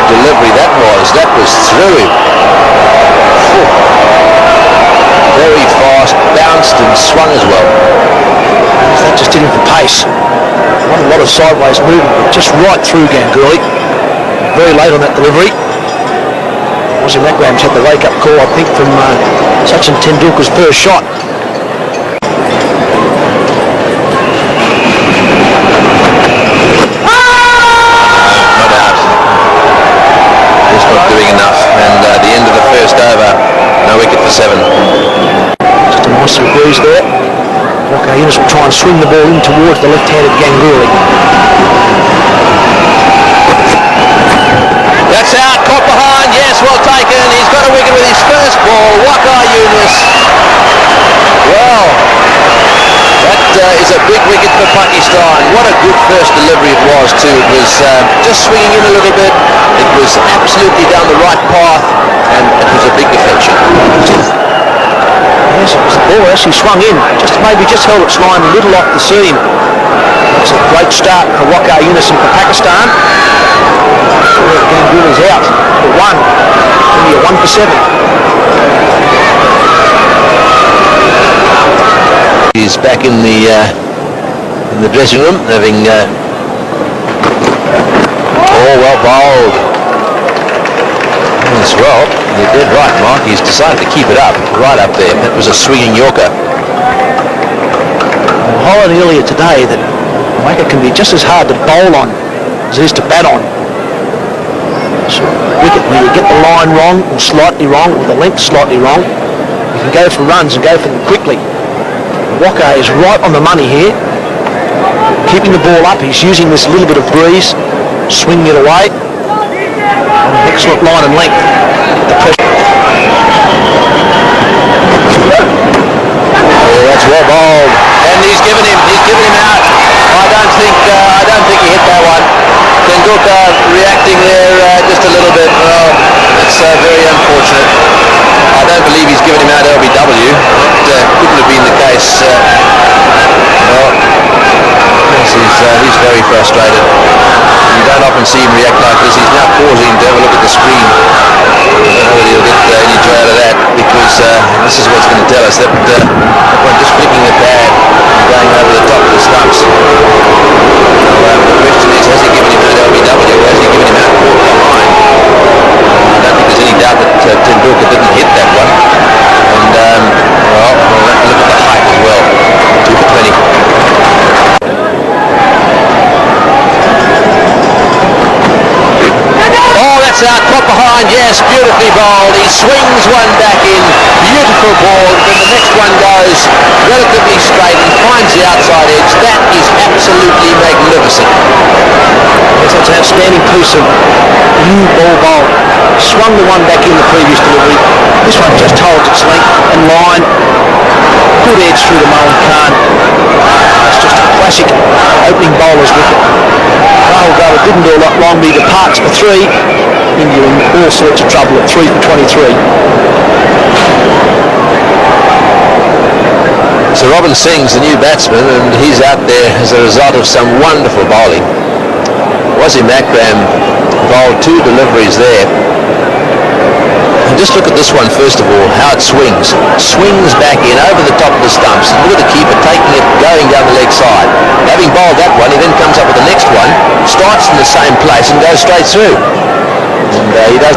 good delivery that was. That was through. Very fast, bounced and swung as well. That just did him for pace. Not a lot of sideways movement, but just right through Ganguly. Very late on that delivery. Wasim had the wake-up call, I think, from Sachin Tendulkar's first shot. Not out. He's not doing enough. And the end of the first over, no wicket for 7. Just a nice little breeze there. Waqar Younis will try and swing the ball in towards the left-handed Ganguly. That's out, caught behind, yes, well taken. He's got a wicket with his first ball, Waqar Younis. Well, that is a big wicket for Pakistan. What a good first delivery it was too. It was just swinging in a little bit. It was absolutely down the right path, and it was a big deflection. Yes, it was the ball actually swung in. Maybe just held its line a little off the seam. That's a great start for Waqar Younis and for Pakistan. Ganguly's out for 1. Only a 1 for 7. He's back in the dressing room, having well bowled. As well, you're dead right, Mark. He's decided to keep it up, right up there. That was a swinging Yorker. I highlighted earlier today that Waqar can be just as hard to bowl on as it is to bat on. So, wicket where you get the line wrong or slightly wrong, or the length slightly wrong, you can go for runs and go for them quickly. Waqar is right on the money here, keeping the ball up. He's using this little bit of breeze, swinging it away. On an excellent line and length. The pressure. Oh, that's well bowled, and he's given him out. I don't think he hit that one. Tendulkar reacting there just a little bit. Well, that's very unfortunate. I don't believe he's given him out LBW. That couldn't have been the case. He's very frustrated. You don't often see him react like this. He's now pausing to have a look at the screen. I don't know whether he'll get any joy out of that, because this is what's going to tell us that one just flicking the pad and going over the top of the stumps. The question is, has he given him out LBW, or has he given him out behind? I don't think there's any doubt that Tendulkar didn't hit that one. And look at the height as well. 2 for 20. Out, caught behind, yes, beautifully bowled. He swings one back in, beautiful ball. Then the next one goes relatively straight and finds the outside edge. That is absolutely magnificent. Yes, that's an outstanding piece of new ball bowl. Swung the one back in the previous delivery. This one just holds its length and line. Good edge through the Mohan Khan. It's just a classic opening bowler's wicket. Rahul Dravid didn't do a lot wrong, but he departs for 3. India in all sorts of trouble at 3 for 23. So Robin Singh's the new batsman, and he's out there as a result of some wonderful bowling. Wasim bowled 2 deliveries there. And just look at this one first of all, how it swings. Swings back in over the top of the stumps. Look at the keeper taking it, going down the leg side. Having bowled that one, he then comes up with the next one, starts in the same place and goes straight through. And he does.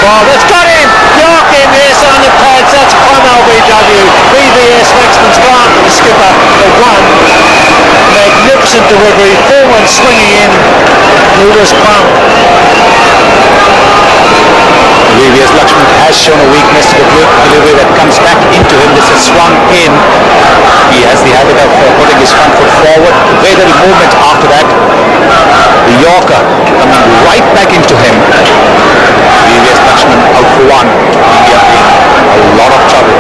Oh, that's got him! York him, yes, on the pads. That's from LBW. BVS Maxman's gone for the skipper for 1. Magnificent delivery. 4-1 swinging in. Nuda's pump. VVS Lakshman has shown a weakness to the delivery that comes back into him. This is swung in. He has the habit of putting his front foot forward. Very little movement after that. The Yorker coming right back into him. VVS Lakshman out for 1. India in a lot of trouble.